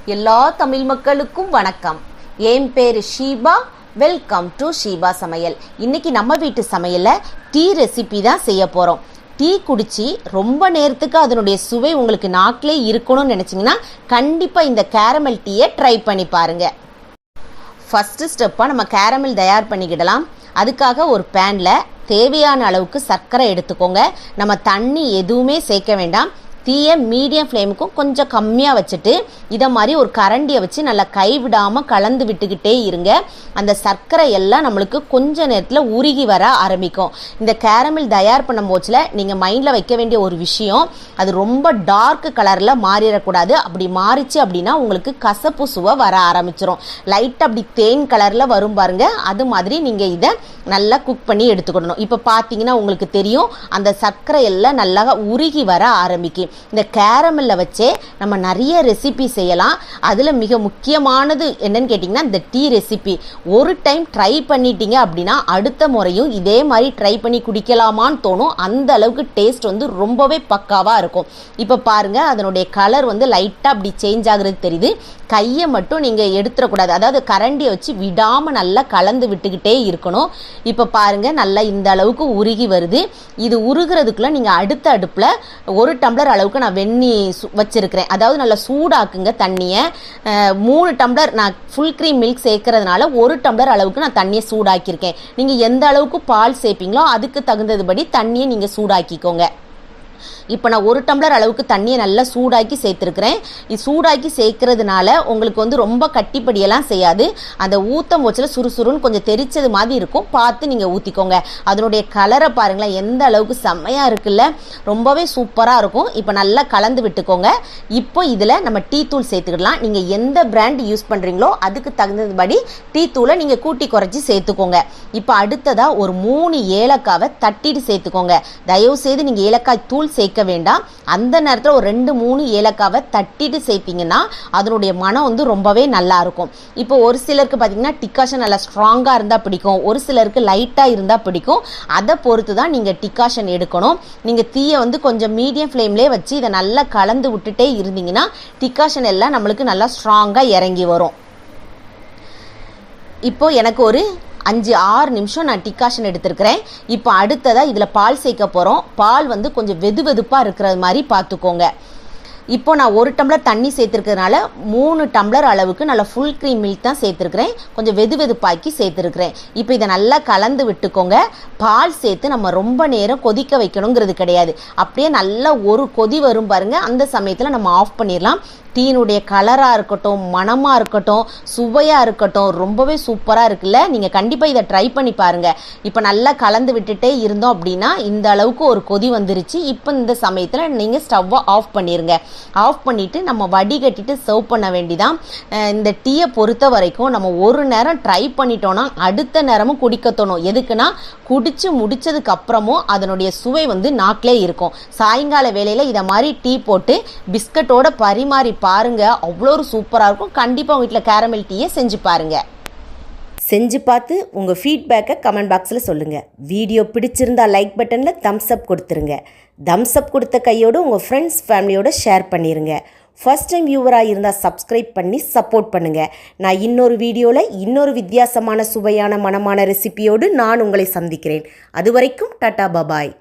எல்லா தமிழ் மக்களுக்கும் வணக்கம். என் பேர் ஷீபா. வெல்கம் டு ஷீபா சமையல். இன்னைக்கு நம்ம வீட்டு சமையல்ல டீ ரெசிபி தான் செய்ய போறோம். டீ குடிச்சு ரொம்ப நேரத்துக்கு அதனுடைய சுவை உங்களுக்கு நாக்கிலே இருக்கணும்னு நினைச்சீங்கன்னா கண்டிப்பா இந்த கேரமல் டீயை ட்ரை பண்ணி பாருங்க. ஃபர்ஸ்ட் ஸ்டெப்பா நம்ம கேரமல் தயார் பண்ணிக்கிடலாம். அதுக்காக ஒரு பேன்ல தேவையான அளவுக்கு சர்க்கரை எடுத்துக்கோங்க. நம்ம தண்ணி எதுவுமே சேர்க்க வேண்டாம். தீயை மீடியம் ஃப்ளேமுக்கும் கொஞ்சம் கம்மியாக வச்சுட்டு இதை மாதிரி ஒரு கரண்டியை வச்சு நல்லா கைவிடாமல் கலந்து விட்டுக்கிட்டே இருங்க. அந்த சர்க்கரை எல்லாம் நம்மளுக்கு கொஞ்ச நேரத்தில் உருகி வர ஆரம்பிக்கும். இந்த கேரமல் தயார் பண்ணும் போச்சில் நீங்கள் மைண்டில் வைக்க வேண்டிய ஒரு விஷயம், அது ரொம்ப டார்க் கலரில் மாறிடக்கூடாது. அப்படி மாறிச்சு அப்படின்னா உங்களுக்கு கசப்பு சுவை வர ஆரம்பிச்சிடும். லைட்டாக அப்படி தேன் கலரில் வரும் பாருங்க, அது மாதிரி நீங்கள் இதை நல்லா குக் பண்ணி எடுத்துக்கணும். இப்போ பார்த்தீங்கன்னா உங்களுக்கு தெரியும், அந்த சர்க்கரை எல்லாம் நல்லா உருகி வர ஆரம்பிக்கும். இந்த கேரமல்ல வச்சே நம்ம நிறைய ரெசிபி செய்யலாம். அதில் மிக முக்கியமானது என்னன்னு கேட்டிங்கன்னா இந்த டீ ரெசிபி. ஒரு டைம் ட்ரை பண்ணிட்டீங்க அப்படின்னா அடுத்த முறையும் இதே மாதிரி ட்ரை பண்ணி குடிக்கலாமான்னு தோணும். அந்த அளவுக்கு டேஸ்ட் வந்து ரொம்பவே பக்காவாக இருக்கும். இப்போ பாருங்கள், அதனுடைய கலர் வந்து லைட்டாக அப்படி சேஞ்ச் ஆகுறது தெரியுது. கையை மட்டும் நீங்கள் எடுத்துடக்கூடாது. அதாவது கரண்டியை வச்சு விடாமல் நல்லா கலந்து விட்டுக்கிட்டே இருக்கணும். இப்போ பாருங்கள், நல்லா இந்த அளவுக்கு உருகி வருது. இது உருகிறதுக்குள்ளே நீங்கள் அடுத்த அடுப்பில் 1 டம்ளர் அளவுக்கு நான் வெந்நி வச்சுருக்கிறேன். அதாவது நல்லா சூடாக்குங்க தண்ணியை. 3 டம்ளர் நான் ஃபுல் க்ரீம் மில்க் சேர்க்கறதுனால 1 டம்ளர் அளவுக்கு நான் தண்ணியை சூடாக்கியிருக்கேன். நீங்கள் எந்த அளவுக்கு பால் சேர்ப்பீங்களோ அதுக்கு தகுந்ததுபடி தண்ணியை நீங்கள் சூடாக்கிக்கோங்க. இப்போ நான் 1 டம்ளர் அளவுக்கு தண்ணியை நல்லா சூடாக்கி சேர்த்துருக்கிறேன். இது சூடாக்கி சேர்க்கறதுனால உங்களுக்கு வந்து ரொம்ப கட்டிப்படியெல்லாம் செய்யாது. அந்த ஊத்தம் வச்சில் சுறுசுறுன்னு கொஞ்சம் தெரிச்சது மாதிரி இருக்கும். பார்த்து நீங்கள் ஊற்றிக்கோங்க. அதனுடைய கலரை பாருங்களேன், எந்த அளவுக்கு செம்மையாக இருக்குல்ல, ரொம்பவே சூப்பராக இருக்கும். இப்போ நல்லா கலந்து விட்டுக்கோங்க. இப்போ இதில் நம்ம டீ தூள் சேர்த்துக்கிடலாம். நீங்கள் எந்த பிராண்ட் யூஸ் பண்ணுறீங்களோ அதுக்கு தகுந்தபடி டீ தூளை நீங்கள் கூட்டி குறைச்சி சேர்த்துக்கோங்க. இப்போ அடுத்ததாக ஒரு 3 ஏலக்காவை தட்டிட்டு சேர்த்துக்கோங்க. தயவுசெய்து நீங்கள் ஏலக்காய் தூள் சேர்க்க வேண்டாம். அந்த நேரத்தில் ஒரு 2-3 ஏலக்காவை தட்டிட்டு சேர்த்தீங்கன்னா அதனுடைய மனம் வந்து ரொம்பவே நல்லா இருக்கும். இப்போ ஒரு சிலருக்கு பார்த்தீங்கன்னா டிகாஷன் நல்லா ஸ்ட்ராங்காக இருந்தால் பிடிக்கும், ஒரு சிலருக்கு லைட்டாக இருந்தால் பிடிக்கும். அதை பொறுத்து தான் நீங்கள் டிகாஷன் எடுக்கணும். நீங்கள் தீயை வந்து கொஞ்சம் மீடியம் ஃப்ளேம்லேயே வச்சு இதை நல்லா கலந்து விட்டுட்டே இருந்தீங்கன்னா டிகாஷன் எல்லாம் நம்மளுக்கு நல்லா ஸ்ட்ராங்காக இறங்கி வரும். இப்போ எனக்கு ஒரு 5-6 நிமிஷம் நான் டிகாஷன் எடுத்துருக்கிறேன். இப்போ அடுத்ததாக இதில் பால் சேர்க்க போகிறோம். பால் வந்து கொஞ்சம் வெது வெதுப்பாக இருக்கிறது மாதிரி பார்த்துக்கோங்க. இப்போ நான் 1 டம்ளர் தண்ணி சேர்த்துருக்கிறதுனால 3 டம்ளர் அளவுக்கு நல்லா ஃபுல் க்ரீம் மில்க் தான் சேர்த்துருக்கிறேன். கொஞ்சம் வெது வெதுப்பாக்கி சேர்த்துருக்கிறேன். இப்போ இதை நல்லா கலந்து விட்டுக்கோங்க. பால் சேர்த்து நம்ம ரொம்ப நேரம் கொதிக்க வைக்கணுங்கிறது கிடையாது. அப்படியே நல்லா ஒரு கொதி வரும் பாருங்கள், அந்த சமயத்தில் நம்ம ஆஃப் பண்ணிடலாம். டீனுடைய கலராக இருக்கட்டும், மணமாக இருக்கட்டும், சுவையாக இருக்கட்டும், ரொம்பவே சூப்பராக இருக்குல்ல. நீங்கள் கண்டிப்பாக இதை ட்ரை பண்ணி பாருங்கள். இப்போ நல்லா கலந்து விட்டுட்டே இருந்தோம் அப்படின்னா இந்த அளவுக்கு ஒரு கொதி வந்துருச்சு. இப்போ இந்த சமயத்தில் நீங்கள் ஸ்டவ்வை ஆஃப் பண்ணிடுங்க. ஆஃப் பண்ணிவிட்டு நம்ம வடிகட்டிட்டு சர்வ் பண்ண வேண்டிதான். இந்த டீயை பொறுத்த வரைக்கும் நம்ம ஒரு நேரம் ட்ரை பண்ணிட்டோன்னா அடுத்த நேரமும் குடிக்க தோணும். எதுக்குன்னா குடிச்சு முடிச்சதுக்கு அப்புறமும் அதனுடைய சுவை வந்து நாக்கிலே இருக்கும். சாயங்கால வேளையில் இதை மாதிரி டீ போட்டு பிஸ்கட்டோட பரிமாறி பாருங்க, அவ்வளோ ஒரு சூப்பராக இருக்கும். கண்டிப்பாக உங்கள் வீட்டில் கேரமல் டீயை செஞ்சு பாருங்க. செஞ்சு பார்த்து உங்கள் ஃபீட்பேக்கை கமெண்ட் பாக்ஸில் சொல்லுங்கள். வீடியோ பிடிச்சிருந்தா லைக் பட்டனில் தம்ஸ் அப் கொடுத்துருங்க. தம்ஸ் அப் கொடுத்த கையோடு உங்கள் ஃப்ரெண்ட்ஸ் ஃபேமிலியோடு ஷேர் பண்ணிடுங்க. ஃபர்ஸ்ட் டைம் வியூவராக இருந்தால் சப்ஸ்கிரைப் பண்ணி சப்போர்ட் பண்ணுங்கள். நான் இன்னொரு வீடியோவில் இன்னொரு வித்தியாசமான சுவையான மனமான ரெசிபியோடு நான் உங்களை சந்திக்கிறேன். அது வரைக்கும் டாடா பபாய்.